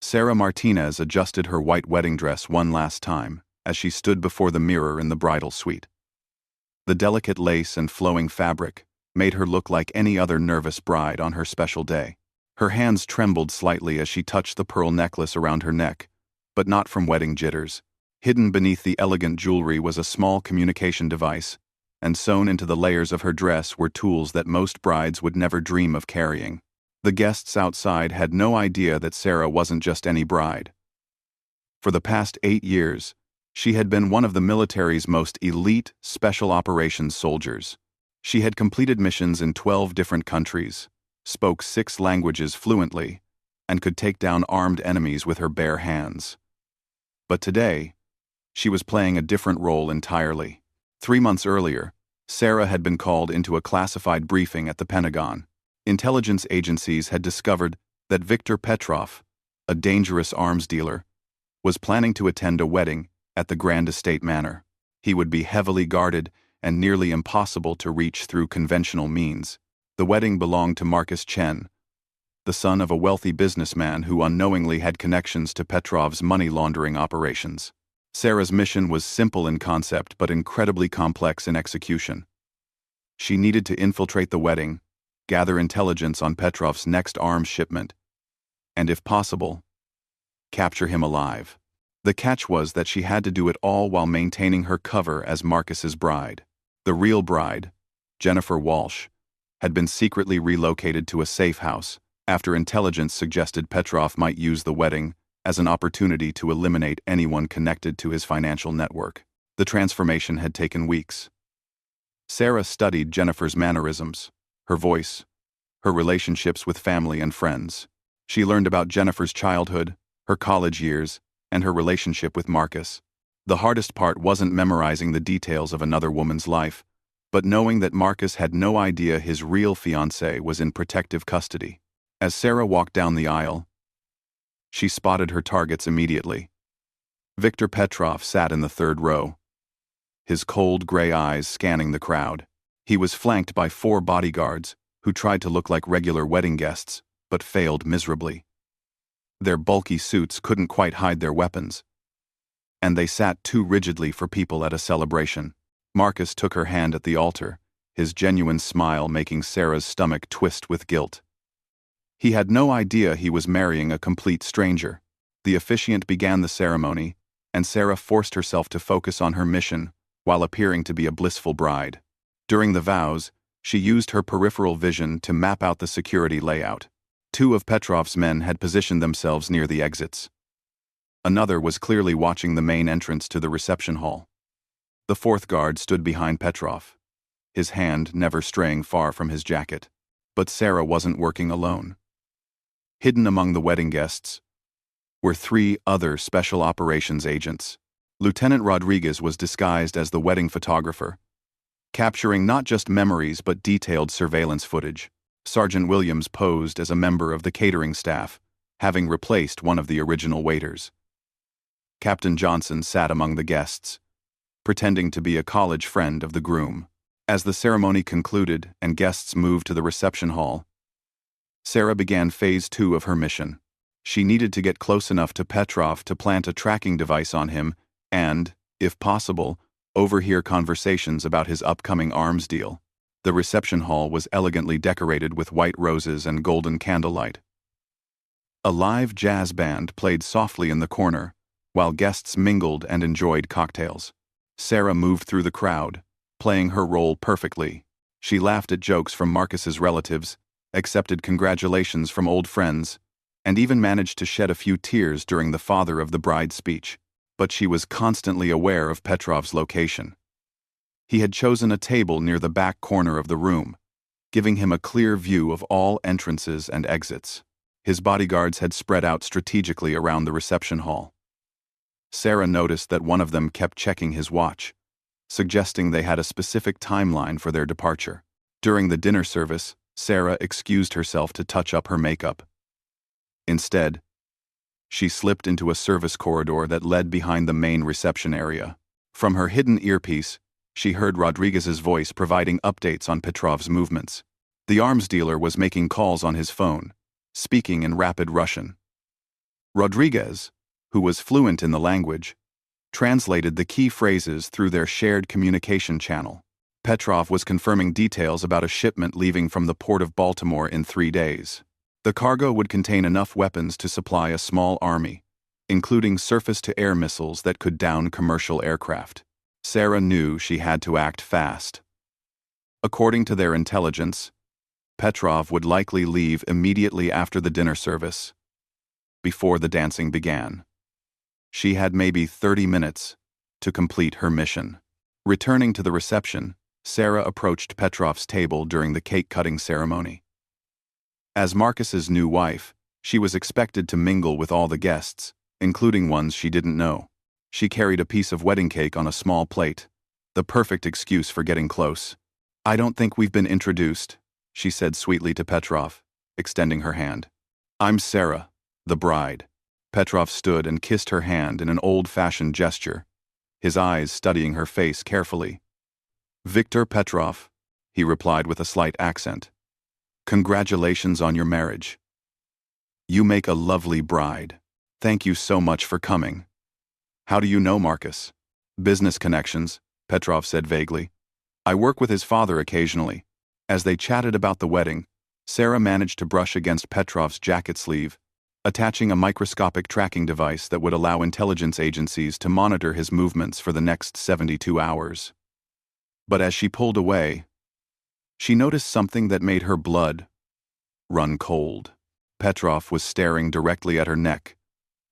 Sarah Martinez adjusted her white wedding dress one last time as she stood before the mirror in the bridal suite. The delicate lace and flowing fabric made her look like any other nervous bride on her special day. Her hands trembled slightly as she touched the pearl necklace around her neck, but not from wedding jitters. Hidden beneath the elegant jewelry was a small communication device, and sewn into the layers of her dress were tools that most brides would never dream of carrying. The guests outside had no idea that Sarah wasn't just any bride. For the past 8 years, she had been one of the military's most elite special operations soldiers. She had completed missions in 12 different countries, spoke 6 languages fluently, and could take down armed enemies with her bare hands. But today, she was playing a different role entirely. 3 months earlier, Sarah had been called into a classified briefing at the Pentagon. Intelligence agencies had discovered that Viktor Petrov, a dangerous arms dealer, was planning to attend a wedding at the Grand Estate Manor. He would be heavily guarded and nearly impossible to reach through conventional means. The wedding belonged to Marcus Chen, the son of a wealthy businessman who unknowingly had connections to Petrov's money laundering operations. Sarah's mission was simple in concept but incredibly complex in execution. She needed to infiltrate the wedding, gather intelligence on Petrov's next arms shipment, and if possible, capture him alive. The catch was that she had to do it all while maintaining her cover as Marcus's bride. The real bride, Jennifer Walsh, had been secretly relocated to a safe house after intelligence suggested Petrov might use the wedding as an opportunity to eliminate anyone connected to his financial network. The transformation had taken weeks. Sarah studied Jennifer's mannerisms, her voice, her relationships with family and friends. She learned about Jennifer's childhood, her college years, and her relationship with Marcus. The hardest part wasn't memorizing the details of another woman's life, but knowing that Marcus had no idea his real fiancée was in protective custody. As Sarah walked down the aisle, she spotted her targets immediately. Viktor Petrov sat in the 3rd row, his cold gray eyes scanning the crowd. He was flanked by 4 bodyguards who tried to look like regular wedding guests, but failed miserably. Their bulky suits couldn't quite hide their weapons, and they sat too rigidly for people at a celebration. Marcus took her hand at the altar, his genuine smile making Sarah's stomach twist with guilt. He had no idea he was marrying a complete stranger. The officiant began the ceremony, and Sarah forced herself to focus on her mission while appearing to be a blissful bride. During the vows, she used her peripheral vision to map out the security layout. 2 of Petrov's men had positioned themselves near the exits. Another was clearly watching the main entrance to the reception hall. The 4th guard stood behind Petrov, his hand never straying far from his jacket. But Sarah wasn't working alone. Hidden among the wedding guests were 3 other special operations agents. Lieutenant Rodriguez was disguised as the wedding photographer, capturing not just memories but detailed surveillance footage. Sergeant Williams posed as a member of the catering staff, having replaced one of the original waiters. Captain Johnson sat among the guests, pretending to be a college friend of the groom. As the ceremony concluded and guests moved to the reception hall, Sarah began phase 2 of her mission. She needed to get close enough to Petrov to plant a tracking device on him and, if possible, overhear conversations about his upcoming arms deal. The reception hall was elegantly decorated with white roses and golden candlelight. A live jazz band played softly in the corner, while guests mingled and enjoyed cocktails. Sarah moved through the crowd, playing her role perfectly. She laughed at jokes from Marcus's relatives, accepted congratulations from old friends, and even managed to shed a few tears during the father of the bride's speech. But she was constantly aware of Petrov's location. He had chosen a table near the back corner of the room, giving him a clear view of all entrances and exits. His bodyguards had spread out strategically around the reception hall. Sarah noticed that one of them kept checking his watch, suggesting they had a specific timeline for their departure. During the dinner service, Sarah excused herself to touch up her makeup. Instead, she slipped into a service corridor that led behind the main reception area. From her hidden earpiece, she heard Rodriguez's voice providing updates on Petrov's movements. The arms dealer was making calls on his phone, speaking in rapid Russian. Rodriguez, who was fluent in the language, translated the key phrases through their shared communication channel. Petrov was confirming details about a shipment leaving from the port of Baltimore in 3 days. The cargo would contain enough weapons to supply a small army, including surface-to-air missiles that could down commercial aircraft. Sarah knew she had to act fast. According to their intelligence, Petrov would likely leave immediately after the dinner service, before the dancing began. She had maybe 30 minutes to complete her mission. Returning to the reception, Sarah approached Petrov's table during the cake-cutting ceremony. As Marcus's new wife, she was expected to mingle with all the guests, including ones she didn't know. She carried a piece of wedding cake on a small plate, the perfect excuse for getting close. "I don't think we've been introduced," she said sweetly to Petrov, extending her hand. "I'm Sarah, the bride." Petrov stood and kissed her hand in an old-fashioned gesture, his eyes studying her face carefully. "Viktor Petrov," he replied with a slight accent. "Congratulations on your marriage. You make a lovely bride. Thank you so much for coming." "How do you know Marcus?" "Business connections," Petrov said vaguely. "I work with his father occasionally." As they chatted about the wedding, Sarah managed to brush against Petrov's jacket sleeve, attaching a microscopic tracking device that would allow intelligence agencies to monitor his movements for the next 72 hours. But as she pulled away, she noticed something that made her blood run cold. Petrov was staring directly at her neck,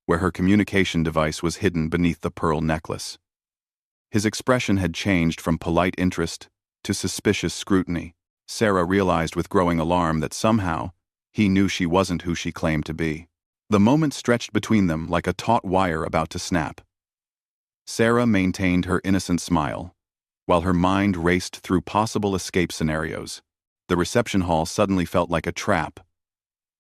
where her communication device was hidden beneath the pearl necklace. His expression had changed from polite interest to suspicious scrutiny. Sarah realized with growing alarm that somehow he knew she wasn't who she claimed to be. The moment stretched between them like a taut wire about to snap. Sarah maintained her innocent smile, while her mind raced through possible escape scenarios. The reception hall suddenly felt like a trap,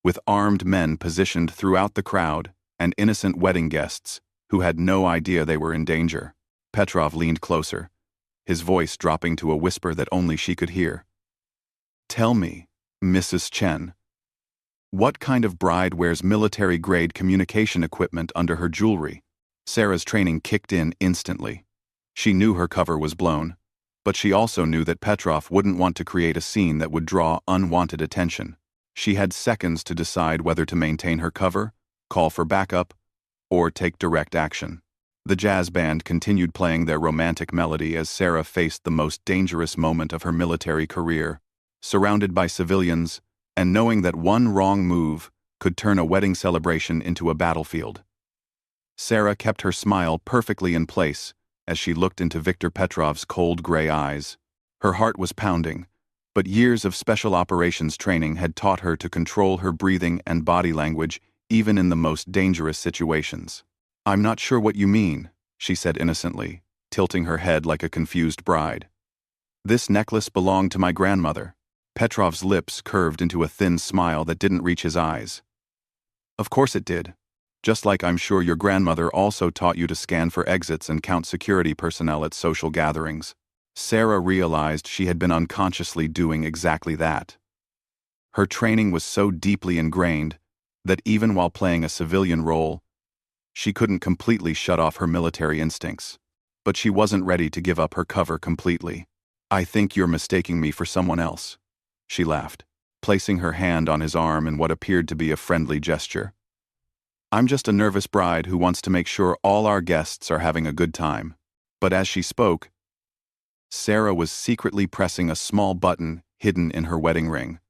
with armed men positioned throughout the crowd and innocent wedding guests who had no idea they were in danger. Petrov leaned closer, his voice dropping to a whisper that only she could hear. "Tell me, Mrs. Chen, what kind of bride wears military-grade communication equipment under her jewelry?" Sarah's training kicked in instantly. She knew her cover was blown, but she also knew that Petrov wouldn't want to create a scene that would draw unwanted attention. She had seconds to decide whether to maintain her cover, call for backup, or take direct action. The jazz band continued playing their romantic melody as Sarah faced the most dangerous moment of her military career, surrounded by civilians and knowing that one wrong move could turn a wedding celebration into a battlefield. Sarah kept her smile perfectly in place as she looked into Viktor Petrov's cold gray eyes. Her heart was pounding, but years of special operations training had taught her to control her breathing and body language even in the most dangerous situations. "I'm not sure what you mean," she said innocently, tilting her head like a confused bride. "This necklace belonged to my grandmother." Petrov's lips curved into a thin smile that didn't reach his eyes. "Of course it did. Just like I'm sure your grandmother also taught you to scan for exits and count security personnel at social gatherings." Sarah realized she had been unconsciously doing exactly that. Her training was so deeply ingrained that even while playing a civilian role, she couldn't completely shut off her military instincts. But she wasn't ready to give up her cover completely. "I think you're mistaking me for someone else," she laughed, placing her hand on his arm in what appeared to be a friendly gesture. "I'm just a nervous bride who wants to make sure all our guests are having a good time." But as she spoke, Sarah was secretly pressing a small button hidden in her wedding ring.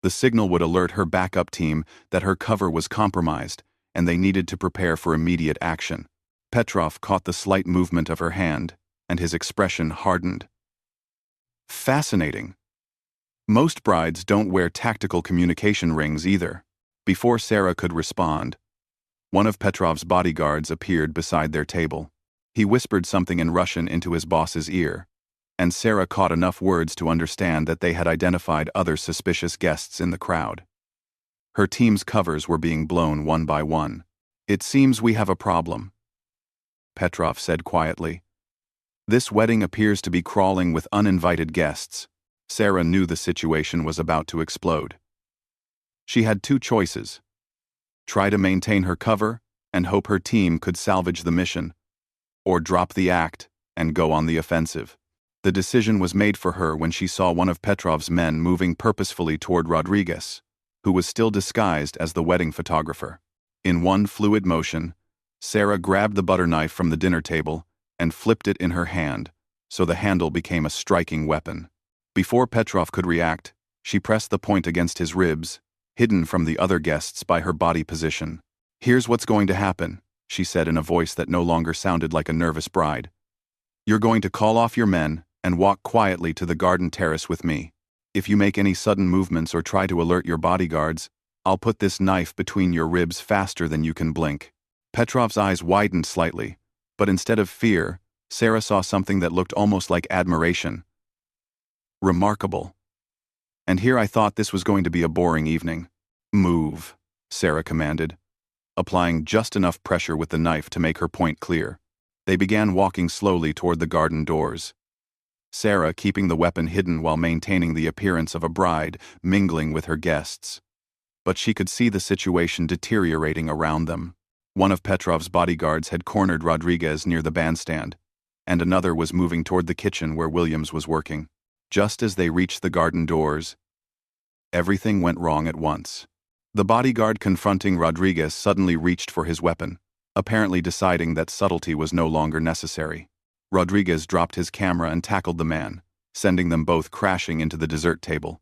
The signal would alert her backup team that her cover was compromised and they needed to prepare for immediate action. Petrov caught the slight movement of her hand, and his expression hardened. "Fascinating. Most brides don't wear tactical communication rings either." Before Sarah could respond, one of Petrov's bodyguards appeared beside their table. He whispered something in Russian into his boss's ear, and Sarah caught enough words to understand that they had identified other suspicious guests in the crowd. Her team's covers were being blown one by one. "It seems we have a problem," Petrov said quietly. "This wedding appears to be crawling with uninvited guests." Sarah knew the situation was about to explode. She had two choices: Try to maintain her cover and hope her team could salvage the mission, or drop the act and go on the offensive. The decision was made for her when she saw one of Petrov's men moving purposefully toward Rodriguez, who was still disguised as the wedding photographer. In one fluid motion, Sarah grabbed the butter knife from the dinner table and flipped it in her hand, so the handle became a striking weapon. Before Petrov could react, she pressed the point against his ribs, hidden from the other guests by her body position. "Here's what's going to happen," she said in a voice that no longer sounded like a nervous bride. "You're going to call off your men and walk quietly to the garden terrace with me. If you make any sudden movements or try to alert your bodyguards, I'll put this knife between your ribs faster than you can blink." Petrov's eyes widened slightly, but instead of fear, Sarah saw something that looked almost like admiration. "Remarkable. And here I thought this was going to be a boring evening." "Move," Sarah commanded, applying just enough pressure with the knife to make her point clear. They began walking slowly toward the garden doors, Sarah keeping the weapon hidden while maintaining the appearance of a bride, mingling with her guests. But she could see the situation deteriorating around them. One of Petrov's bodyguards had cornered Rodriguez near the bandstand, and another was moving toward the kitchen where Williams was working. Just as they reached the garden doors, everything went wrong at once. The bodyguard confronting Rodriguez suddenly reached for his weapon, apparently deciding that subtlety was no longer necessary. Rodriguez dropped his camera and tackled the man, sending them both crashing into the dessert table.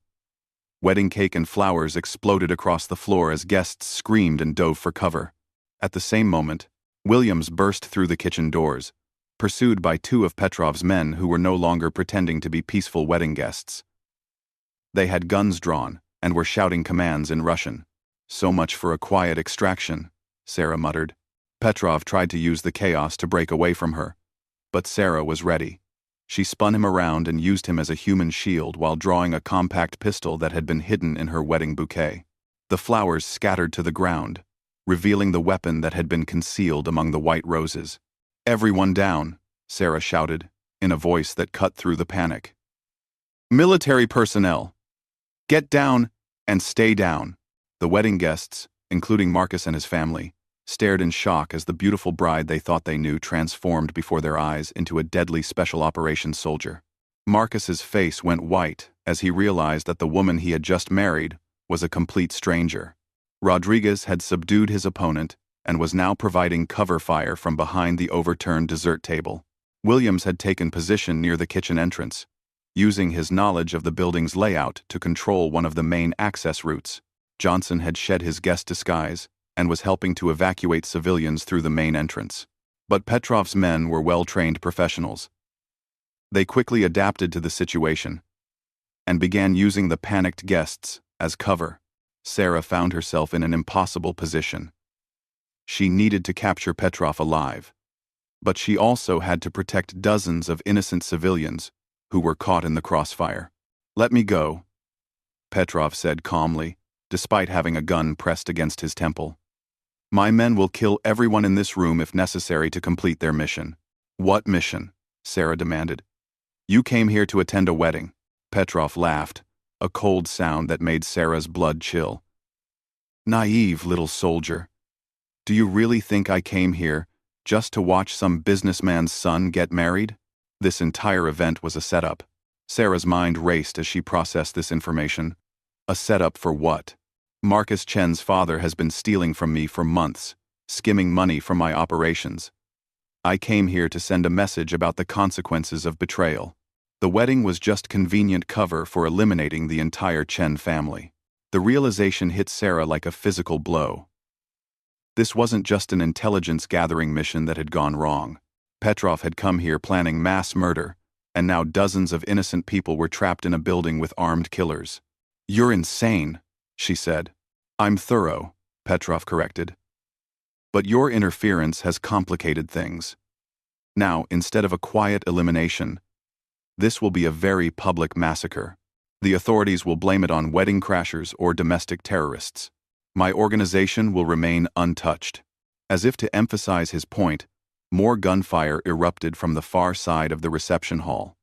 Wedding cake and flowers exploded across the floor as guests screamed and dove for cover. At the same moment, Williams burst through the kitchen doors, pursued by two of Petrov's men who were no longer pretending to be peaceful wedding guests. They had guns drawn and were shouting commands in Russian. "So much for a quiet extraction," Sarah muttered. Petrov tried to use the chaos to break away from her, but Sarah was ready. She spun him around and used him as a human shield while drawing a compact pistol that had been hidden in her wedding bouquet. The flowers scattered to the ground, revealing the weapon that had been concealed among the white roses. "Everyone down," Sarah shouted, in a voice that cut through the panic. "Military personnel, get down and stay down." The wedding guests, including Marcus and his family, stared in shock as the beautiful bride they thought they knew transformed before their eyes into a deadly special operations soldier. Marcus's face went white as he realized that the woman he had just married was a complete stranger. Rodriguez had subdued his opponent and was now providing cover fire from behind the overturned dessert table. Williams had taken position near the kitchen entrance, using his knowledge of the building's layout to control one of the main access routes. Johnson had shed his guest disguise and was helping to evacuate civilians through the main entrance. But Petrov's men were well-trained professionals. They quickly adapted to the situation and began using the panicked guests as cover. Sarah found herself in an impossible position. She needed to capture Petrov alive, but she also had to protect dozens of innocent civilians who were caught in the crossfire. "Let me go," Petrov said calmly, despite having a gun pressed against his temple. "My men will kill everyone in this room if necessary to complete their mission." "What mission?" Sarah demanded. "You came here to attend a wedding." Petrov laughed, a cold sound that made Sarah's blood chill. "Naive little soldier. Do you really think I came here just to watch some businessman's son get married?" This entire event was a setup. Sarah's mind raced as she processed this information. A setup for what? Marcus Chen's father has been stealing from me for months, skimming money from my operations. I came here to send a message about the consequences of betrayal. The wedding was just convenient cover for eliminating the entire Chen family. The realization hit Sarah like a physical blow. This wasn't just an intelligence-gathering mission that had gone wrong. Petrov had come here planning mass murder, and now dozens of innocent people were trapped in a building with armed killers. "You're insane," she said. "I'm thorough," Petrov corrected. "But your interference has complicated things. Now, instead of a quiet elimination, this will be a very public massacre. The authorities will blame it on wedding crashers or domestic terrorists. My organization will remain untouched." As if to emphasize his point, more gunfire erupted from the far side of the reception hall.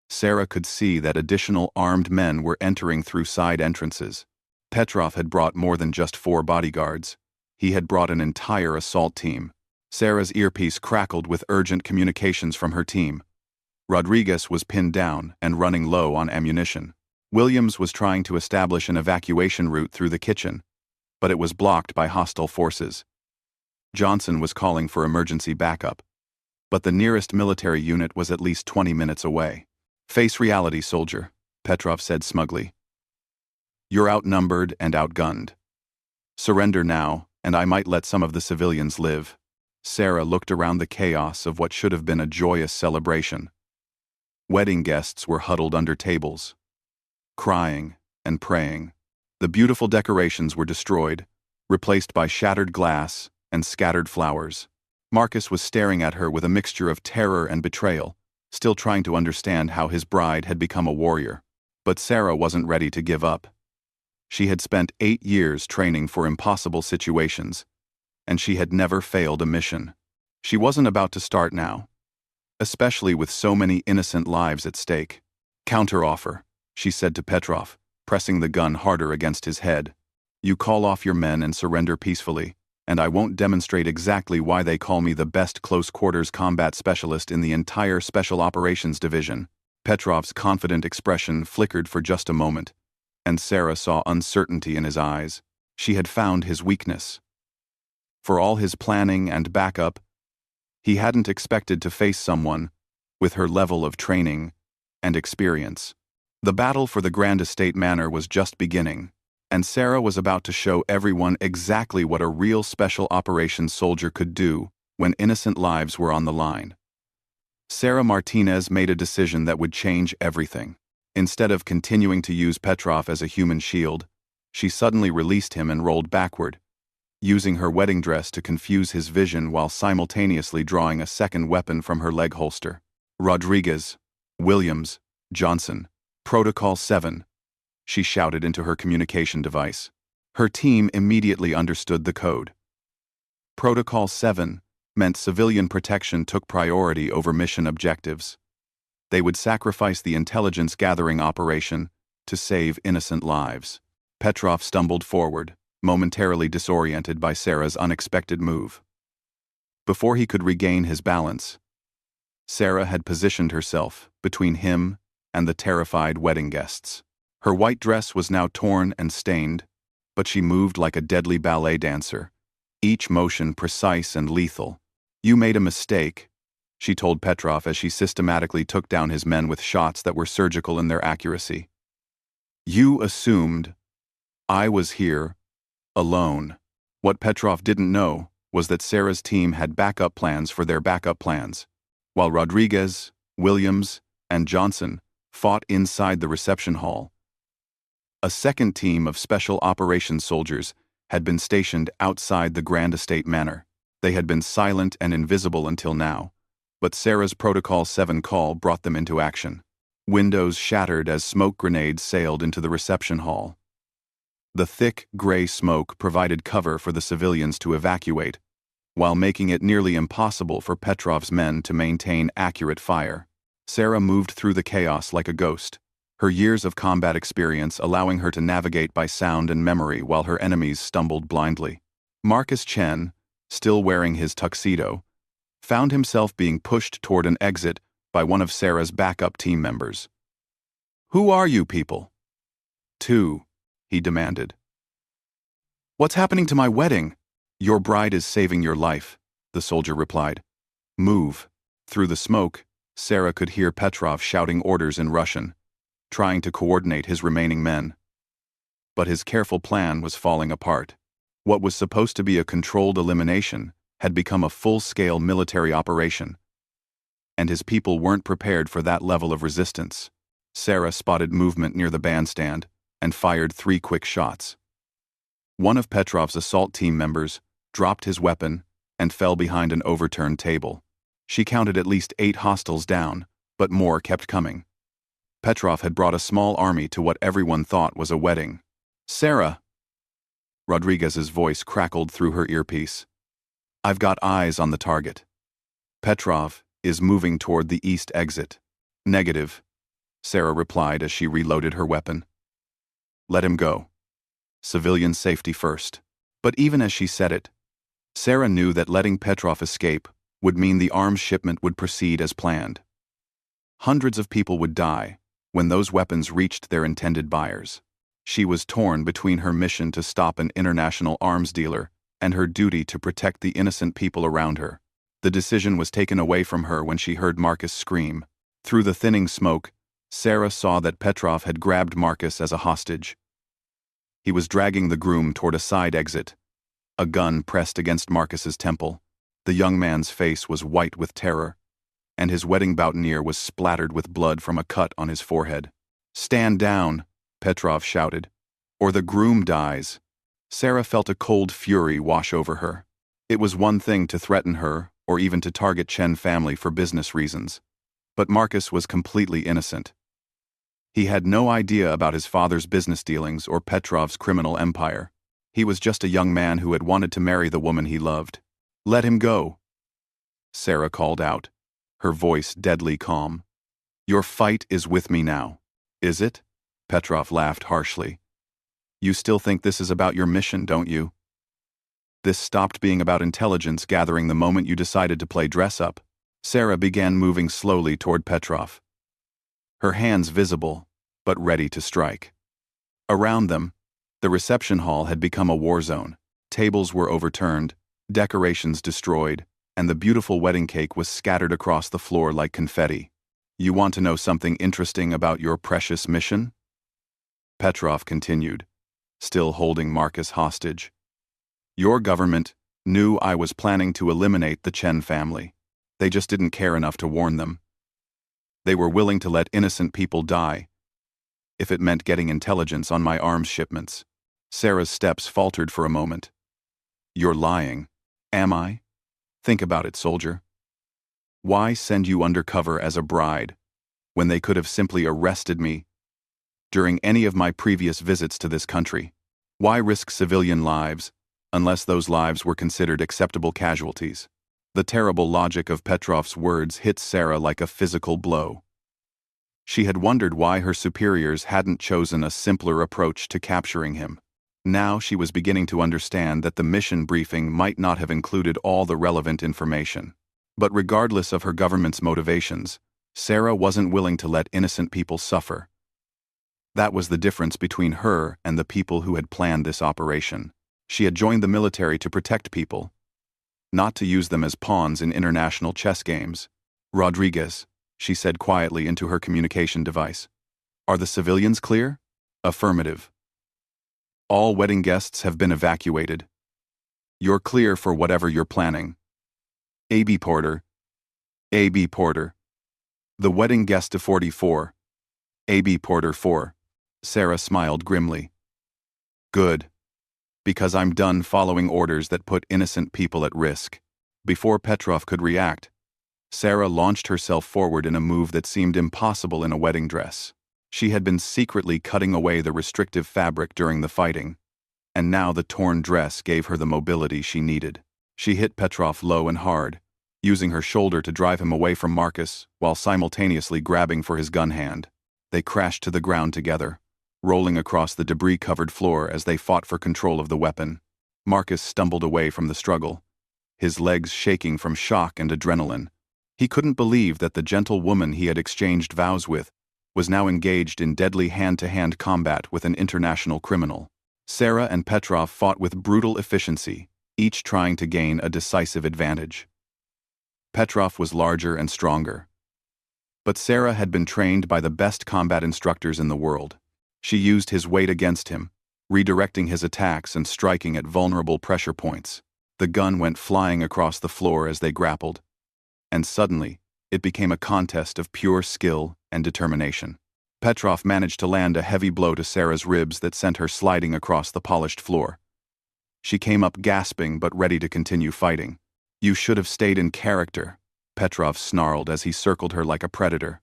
Sarah could see that additional armed men were entering through side entrances. Petrov had brought more than just 4 bodyguards. He had brought an entire assault team. Sarah's earpiece crackled with urgent communications from her team. Rodriguez was pinned down and running low on ammunition. Williams was trying to establish an evacuation route through the kitchen, but it was blocked by hostile forces. Johnson was calling for emergency backup, but the nearest military unit was at least 20 minutes away. "Face reality, soldier," Petrov said smugly. "You're outnumbered and outgunned. Surrender now, and I might let some of the civilians live." Sarah looked around the chaos of what should have been a joyous celebration. Wedding guests were huddled under tables, crying and praying. The beautiful decorations were destroyed, replaced by shattered glass and scattered flowers. Marcus was staring at her with a mixture of terror and betrayal, still trying to understand how his bride had become a warrior. But Sarah wasn't ready to give up. She had spent 8 years training for impossible situations, and she had never failed a mission. She wasn't about to start now, especially with so many innocent lives at stake. "Counteroffer," she said to Petrov, pressing the gun harder against his head. "You call off your men and surrender peacefully, and I won't demonstrate exactly why they call me the best close-quarters combat specialist in the entire Special Operations Division." Petrov's confident expression flickered for just a moment, and Sarah saw uncertainty in his eyes. She had found his weakness. For all his planning and backup, he hadn't expected to face someone with her level of training and experience. The battle for the Grand Estate Manor was just beginning, and Sarah was about to show everyone exactly what a real special operations soldier could do when innocent lives were on the line. Sarah Martinez made a decision that would change everything. Instead of continuing to use Petrov as a human shield, she suddenly released him and rolled backward, using her wedding dress to confuse his vision while simultaneously drawing a second weapon from her leg holster. "Rodriguez, Williams, Johnson, Protocol 7, she shouted into her communication device. Her team immediately understood the code. Protocol 7 meant civilian protection took priority over mission objectives. They would sacrifice the intelligence-gathering operation to save innocent lives. Petrov stumbled forward, momentarily disoriented by Sarah's unexpected move. Before he could regain his balance, Sarah had positioned herself between him and the terrified wedding guests. Her white dress was now torn and stained, but she moved like a deadly ballet dancer, each motion precise and lethal. "You made a mistake," she told Petrov as she systematically took down his men with shots that were surgical in their accuracy. "You assumed I was here alone." What Petrov didn't know was that Sarah's team had backup plans for their backup plans, while Rodriguez, Williams, and Johnson fought inside the reception hall. A second team of special operations soldiers had been stationed outside the Grand Estate Manor. They had been silent and invisible until now, but Sarah's Protocol 7 call brought them into action. Windows shattered as smoke grenades sailed into the reception hall. The thick, gray smoke provided cover for the civilians to evacuate, while making it nearly impossible for Petrov's men to maintain accurate fire. Sarah moved through the chaos like a ghost, her years of combat experience allowing her to navigate by sound and memory while her enemies stumbled blindly. Marcus Chen, still wearing his tuxedo, found himself being pushed toward an exit by one of Sarah's backup team members. "Who are you people?" "Two," he demanded. "What's happening to my wedding?" "Your bride is saving your life," the soldier replied. "Move." Through the smoke, Sarah could hear Petrov shouting orders in Russian, trying to coordinate his remaining men. But his careful plan was falling apart. What was supposed to be a controlled elimination had become a full-scale military operation, and his people weren't prepared for that level of resistance. Sarah spotted movement near the bandstand and fired 3 quick shots. One of Petrov's assault team members dropped his weapon and fell behind an overturned table. She counted at least 8 hostiles down, but more kept coming. Petrov had brought a small army to what everyone thought was a wedding. "Sarah!" Rodriguez's voice crackled through her earpiece. "I've got eyes on the target. Petrov is moving toward the east exit." "Negative," Sarah replied as she reloaded her weapon. "Let him go. Civilian safety first." But even as she said it, Sarah knew that letting Petrov escape would mean the arms shipment would proceed as planned. Hundreds of people would die when those weapons reached their intended buyers. She was torn between her mission to stop an international arms dealer and her duty to protect the innocent people around her. The decision was taken away from her when she heard Marcus scream. Through the thinning smoke, Sarah saw that Petrov had grabbed Marcus as a hostage. He was dragging the groom toward a side exit, a gun pressed against Marcus's temple. The young man's face was white with terror, and his wedding boutonniere was splattered with blood from a cut on his forehead. "Stand down," Petrov shouted, "or the groom dies." Sarah felt a cold fury wash over her. It was one thing to threaten her or even to target Chen family for business reasons, but Marcus was completely innocent. He had no idea about his father's business dealings or Petrov's criminal empire. He was just a young man who had wanted to marry the woman he loved. "Let him go," Sarah called out, her voice deadly calm. "Your fight is with me now, is it?" Petrov laughed harshly. "You still think this is about your mission, don't you? This stopped being about intelligence gathering the moment you decided to play dress-up." Sarah began moving slowly toward Petrov, her hands visible, but ready to strike. Around them, the reception hall had become a war zone. Tables were overturned, decorations destroyed, and the beautiful wedding cake was scattered across the floor like confetti. "You want to know something interesting about your precious mission?" Petrov continued, still holding Marcus hostage. "Your government knew I was planning to eliminate the Chen family. They just didn't care enough to warn them. They were willing to let innocent people die if it meant getting intelligence on my arms shipments." Sarah's steps faltered for a moment. "You're lying. Am I? Think about it, soldier. Why send you undercover as a bride when they could have simply arrested me during any of my previous visits to this country? Why risk civilian lives unless those lives were considered acceptable casualties?" The terrible logic of Petrov's words hit Sarah like a physical blow. She had wondered why her superiors hadn't chosen a simpler approach to capturing him. Now she was beginning to understand that the mission briefing might not have included all the relevant information. But regardless of her government's motivations, Sarah wasn't willing to let innocent people suffer. That was the difference between her and the people who had planned this operation. She had joined the military to protect people, not to use them as pawns in international chess games. "Rodriguez," she said quietly into her communication device. "Are the civilians clear?" "Affirmative. All wedding guests have been evacuated. You're clear for whatever you're planning. AB Porter. AB Porter. The wedding guest of 44. AB Porter 4. Sarah smiled grimly. "Good. Because I'm done following orders that put innocent people at risk." Before Petrov could react, Sarah launched herself forward in a move that seemed impossible in a wedding dress. She had been secretly cutting away the restrictive fabric during the fighting, and now the torn dress gave her the mobility she needed. She hit Petrov low and hard, using her shoulder to drive him away from Marcus while simultaneously grabbing for his gun hand. They crashed to the ground together, rolling across the debris-covered floor as they fought for control of the weapon. Marcus stumbled away from the struggle, his legs shaking from shock and adrenaline. He couldn't believe that the gentle woman he had exchanged vows with was now engaged in deadly hand-to-hand combat with an international criminal. Sarah and Petrov fought with brutal efficiency, each trying to gain a decisive advantage. Petrov was larger and stronger, but Sarah had been trained by the best combat instructors in the world. She used his weight against him, redirecting his attacks and striking at vulnerable pressure points. The gun went flying across the floor as they grappled, and suddenly, it became a contest of pure skill and determination. Petrov managed to land a heavy blow to Sarah's ribs that sent her sliding across the polished floor. She came up gasping but ready to continue fighting. "You should have stayed in character," Petrov snarled as he circled her like a predator.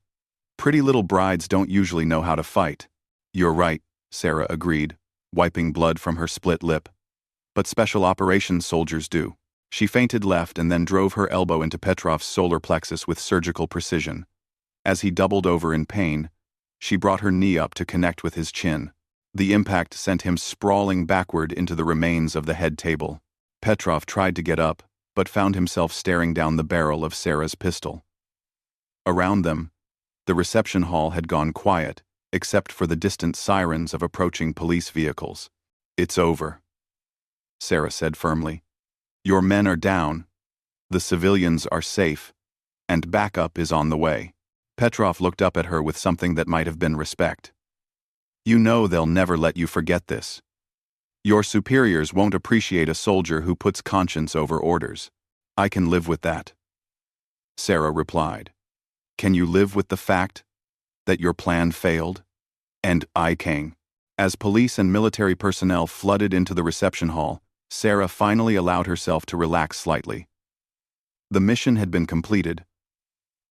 "Pretty little brides don't usually know how to fight." "You're right," Sarah agreed, wiping blood from her split lip. "But special operations soldiers do." She feinted left and then drove her elbow into Petrov's solar plexus with surgical precision. As he doubled over in pain, she brought her knee up to connect with his chin. The impact sent him sprawling backward into the remains of the head table. Petrov tried to get up, but found himself staring down the barrel of Sarah's pistol. Around them, the reception hall had gone quiet, except for the distant sirens of approaching police vehicles. "It's over," Sarah said firmly. "Your men are down, the civilians are safe, and backup is on the way." Petrov looked up at her with something that might have been respect. "You know they'll never let you forget this. Your superiors won't appreciate a soldier who puts conscience over orders. I can live with that." Sarah replied. "Can you live with the fact that your plan failed?" And I can. As police and military personnel flooded into the reception hall, Sarah finally allowed herself to relax slightly. The mission had been completed,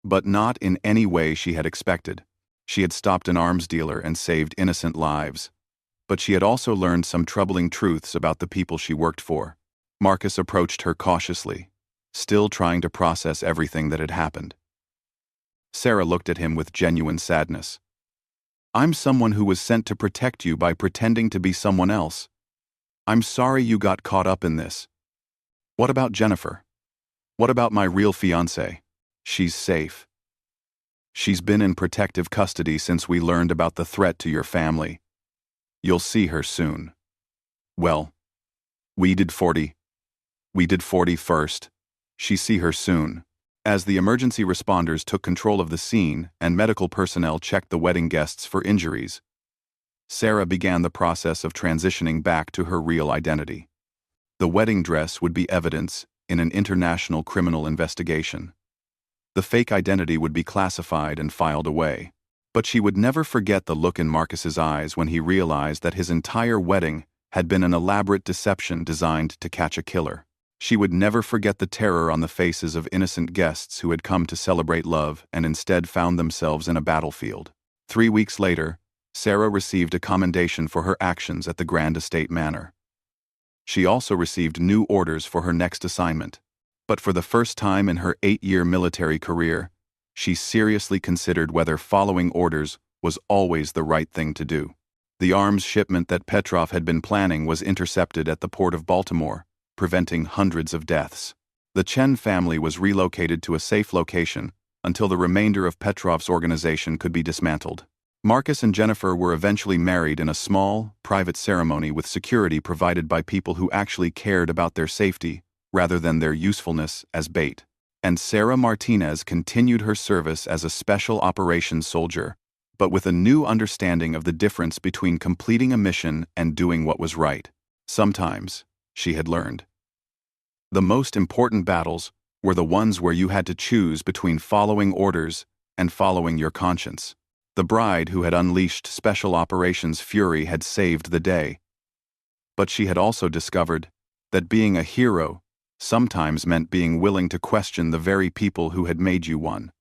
but not in any way she had expected. She had stopped an arms dealer and saved innocent lives. But she had also learned some troubling truths about the people she worked for. Marcus approached her cautiously, still trying to process everything that had happened. Sarah looked at him with genuine sadness. "I'm someone who was sent to protect you by pretending to be someone else. I'm sorry you got caught up in this. What about Jennifer? What about my real fiancée? She's safe. She's been in protective custody since we learned about the threat to your family. You'll see her soon." "Well, we did 40 first. She see her soon." As the emergency responders took control of the scene and medical personnel checked the wedding guests for injuries, Sarah began the process of transitioning back to her real identity. The wedding dress would be evidence in an international criminal investigation. The fake identity would be classified and filed away. But she would never forget the look in Marcus's eyes when he realized that his entire wedding had been an elaborate deception designed to catch a killer. She would never forget the terror on the faces of innocent guests who had come to celebrate love and instead found themselves in a battlefield. 3 weeks later, Sarah received a commendation for her actions at the Grand Estate Manor. She also received new orders for her next assignment. But for the first time in her 8-year military career, she seriously considered whether following orders was always the right thing to do. The arms shipment that Petrov had been planning was intercepted at the port of Baltimore, preventing hundreds of deaths. The Chen family was relocated to a safe location until the remainder of Petrov's organization could be dismantled. Marcus and Jennifer were eventually married in a small, private ceremony with security provided by people who actually cared about their safety rather than their usefulness as bait. And Sarah Martinez continued her service as a special operations soldier, but with a new understanding of the difference between completing a mission and doing what was right. Sometimes, she had learned, the most important battles were the ones where you had to choose between following orders and following your conscience. The bride who had unleashed Special Operations Fury had saved the day. But she had also discovered that being a hero sometimes meant being willing to question the very people who had made you one.